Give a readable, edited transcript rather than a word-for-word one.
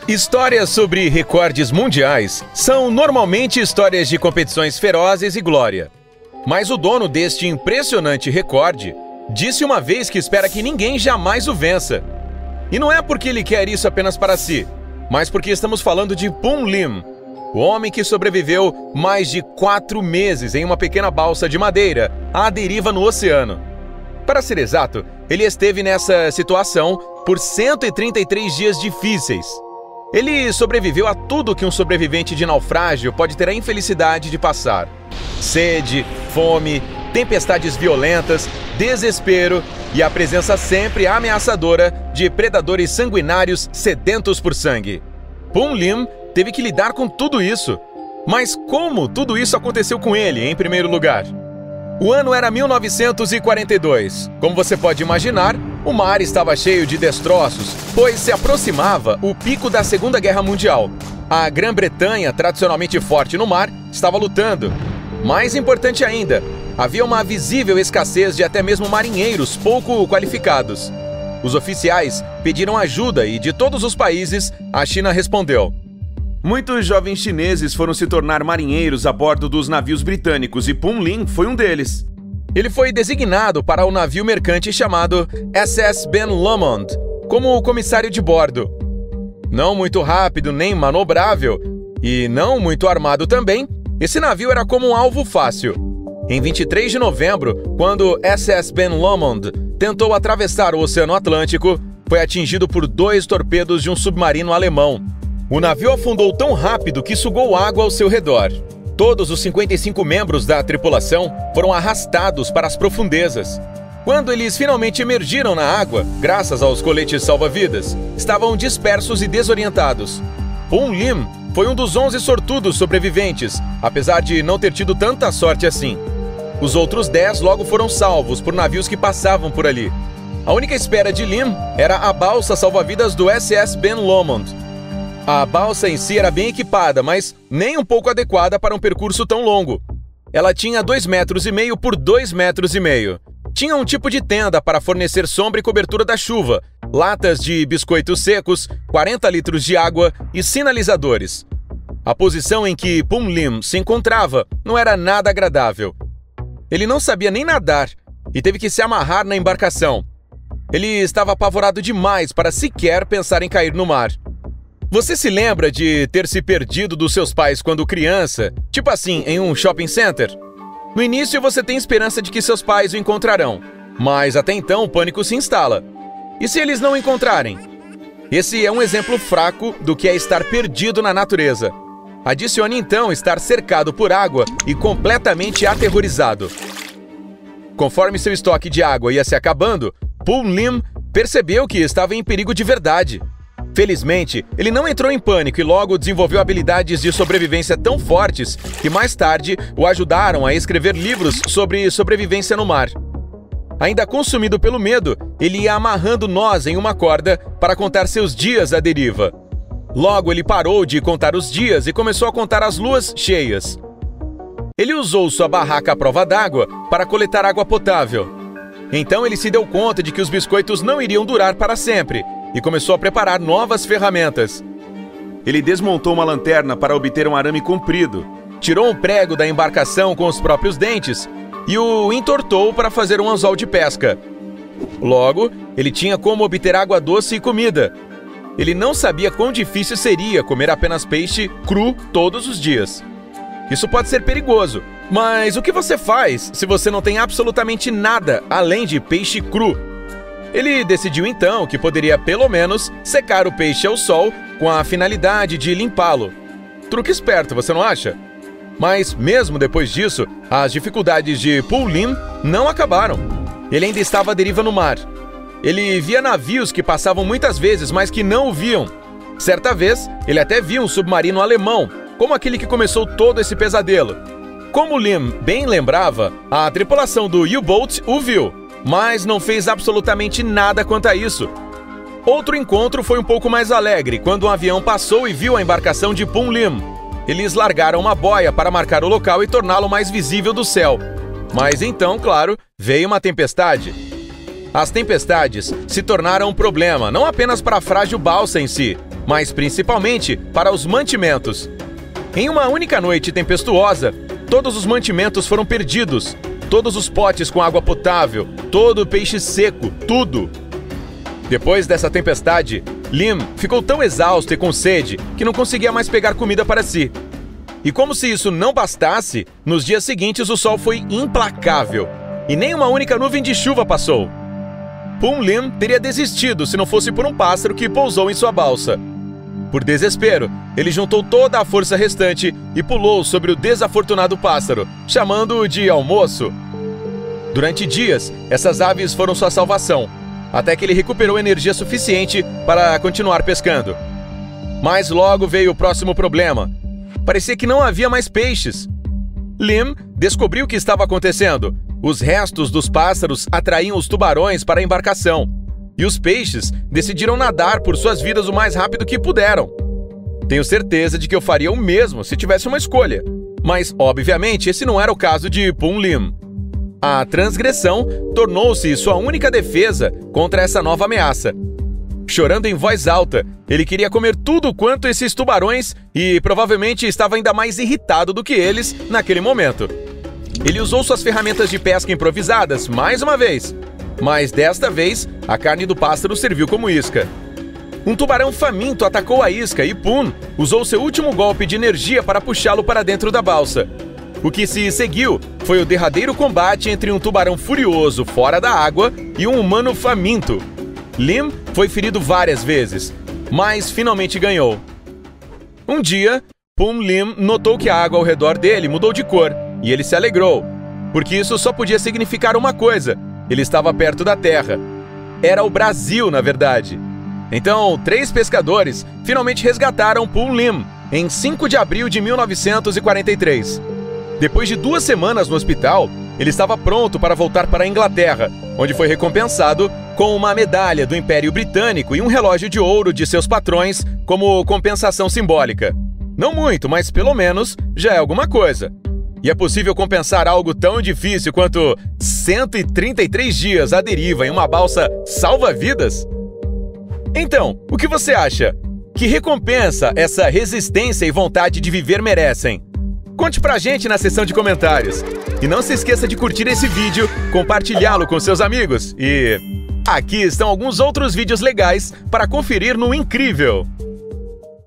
Histórias sobre recordes mundiais são normalmente histórias de competições ferozes e glória. Mas o dono deste impressionante recorde disse uma vez que espera que ninguém jamais o vença. E não é porque ele quer isso apenas para si, mas porque estamos falando de Pum Lim, o homem que sobreviveu mais de 4 meses em uma pequena balsa de madeira à deriva no oceano. Para ser exato, ele esteve nessa situação por 133 dias difíceis. Ele sobreviveu a tudo que um sobrevivente de naufrágio pode ter a infelicidade de passar: sede, fome, tempestades violentas, desespero e a presença sempre ameaçadora de predadores sanguinários sedentos por sangue. Pum Lim teve que lidar com tudo isso. Mas como tudo isso aconteceu com ele, em primeiro lugar? O ano era 1942. Como você pode imaginar, o mar estava cheio de destroços, pois se aproximava o pico da Segunda Guerra Mundial. A Grã-Bretanha, tradicionalmente forte no mar, estava lutando. Mais importante ainda, havia uma visível escassez de até mesmo marinheiros pouco qualificados. Os oficiais pediram ajuda e, de todos os países, a China respondeu. Muitos jovens chineses foram se tornar marinheiros a bordo dos navios britânicos e Pum Lim foi um deles. Ele foi designado para o navio mercante chamado SS Ben Lomond como comissário de bordo. Não muito rápido nem manobrável, e não muito armado também, esse navio era como um alvo fácil. Em 23 de novembro, quando SS Ben Lomond tentou atravessar o Oceano Atlântico, foi atingido por 2 torpedos de um submarino alemão. O navio afundou tão rápido que sugou água ao seu redor. Todos os 55 membros da tripulação foram arrastados para as profundezas. Quando eles finalmente emergiram na água, graças aos coletes salva-vidas, estavam dispersos e desorientados. Pum Lim foi um dos 11 sortudos sobreviventes, apesar de não ter tido tanta sorte assim. Os outros 10 logo foram salvos por navios que passavam por ali. A única espera de Lim era a balsa salva-vidas do SS Ben Lomond. A balsa em si era bem equipada, mas nem um pouco adequada para um percurso tão longo. Ela tinha 2,5 metros por 2,5 metros. Tinha um tipo de tenda para fornecer sombra e cobertura da chuva, latas de biscoitos secos, 40 litros de água e sinalizadores. A posição em que Pum Lim se encontrava não era nada agradável. Ele não sabia nem nadar e teve que se amarrar na embarcação. Ele estava apavorado demais para sequer pensar em cair no mar. Você se lembra de ter se perdido dos seus pais quando criança, tipo assim, em um shopping center? No início você tem esperança de que seus pais o encontrarão, mas até então o pânico se instala. E se eles não o encontrarem? Esse é um exemplo fraco do que é estar perdido na natureza. Adicione então estar cercado por água e completamente aterrorizado. Conforme seu estoque de água ia se acabando, Pum Lim percebeu que estava em perigo de verdade. Felizmente, ele não entrou em pânico e logo desenvolveu habilidades de sobrevivência tão fortes que mais tarde o ajudaram a escrever livros sobre sobrevivência no mar. Ainda consumido pelo medo, ele ia amarrando nós em uma corda para contar seus dias à deriva. Logo, ele parou de contar os dias e começou a contar as luas cheias. Ele usou sua barraca à prova d'água para coletar água potável. Então ele se deu conta de que os biscoitos não iriam durar para sempre e começou a preparar novas ferramentas. Ele desmontou uma lanterna para obter um arame comprido, tirou um prego da embarcação com os próprios dentes e o entortou para fazer um anzol de pesca. Logo, ele tinha como obter água doce e comida. Ele não sabia quão difícil seria comer apenas peixe cru todos os dias. Isso pode ser perigoso, mas o que você faz se você não tem absolutamente nada além de peixe cru? Ele decidiu então que poderia pelo menos secar o peixe ao sol com a finalidade de limpá-lo. Truque esperto, você não acha? Mas mesmo depois disso, as dificuldades de Pum Lim não acabaram. Ele ainda estava à deriva no mar. Ele via navios que passavam muitas vezes, mas que não o viam. Certa vez, ele até viu um submarino alemão, como aquele que começou todo esse pesadelo. Como Lim bem lembrava, a tripulação do U-Boat o viu, mas não fez absolutamente nada quanto a isso. Outro encontro foi um pouco mais alegre, quando um avião passou e viu a embarcação de Pum Lim. Eles largaram uma boia para marcar o local e torná-lo mais visível do céu. Mas então, claro, veio uma tempestade. As tempestades se tornaram um problema, não apenas para a frágil balsa em si, mas principalmente para os mantimentos. Em uma única noite tempestuosa, todos os mantimentos foram perdidos, todos os potes com água potável, todo o peixe seco, tudo. Depois dessa tempestade, Lim ficou tão exausto e com sede que não conseguia mais pegar comida para si. E como se isso não bastasse, nos dias seguintes o sol foi implacável e nem uma única nuvem de chuva passou. Pum Lim teria desistido se não fosse por um pássaro que pousou em sua balsa. Por desespero, ele juntou toda a força restante e pulou sobre o desafortunado pássaro, chamando-o de almoço. Durante dias, essas aves foram sua salvação, até que ele recuperou energia suficiente para continuar pescando. Mas logo veio o próximo problema. Parecia que não havia mais peixes. Lim descobriu o que estava acontecendo. Os restos dos pássaros atraíam os tubarões para a embarcação. E os peixes decidiram nadar por suas vidas o mais rápido que puderam. Tenho certeza de que eu faria o mesmo se tivesse uma escolha. Mas, obviamente, esse não era o caso de Pum Lim. A transgressão tornou-se sua única defesa contra essa nova ameaça. Chorando em voz alta, ele queria comer tudo quanto esses tubarões e provavelmente estava ainda mais irritado do que eles naquele momento. Ele usou suas ferramentas de pesca improvisadas mais uma vez, mas desta vez a carne do pássaro serviu como isca. Um tubarão faminto atacou a isca e Pum usou seu último golpe de energia para puxá-lo para dentro da balsa. O que se seguiu foi o derradeiro combate entre um tubarão furioso fora da água e um humano faminto. Lim foi ferido várias vezes, mas finalmente ganhou. Um dia, Pum Lim notou que a água ao redor dele mudou de cor e ele se alegrou, porque isso só podia significar uma coisa: ele estava perto da terra. Era o Brasil, na verdade. Então, 3 pescadores finalmente resgataram Pum Lim em 5 de abril de 1943. Depois de 2 semanas no hospital, ele estava pronto para voltar para a Inglaterra, onde foi recompensado com uma medalha do Império Britânico e um relógio de ouro de seus patrões como compensação simbólica. Não muito, mas pelo menos já é alguma coisa. E é possível compensar algo tão difícil quanto 133 dias à deriva em uma balsa salva-vidas? Então, o que você acha? Que recompensa essa resistência e vontade de viver merecem? Conte pra gente na seção de comentários. E não se esqueça de curtir esse vídeo, compartilhá-lo com seus amigos. E aqui estão alguns outros vídeos legais para conferir no Incrível.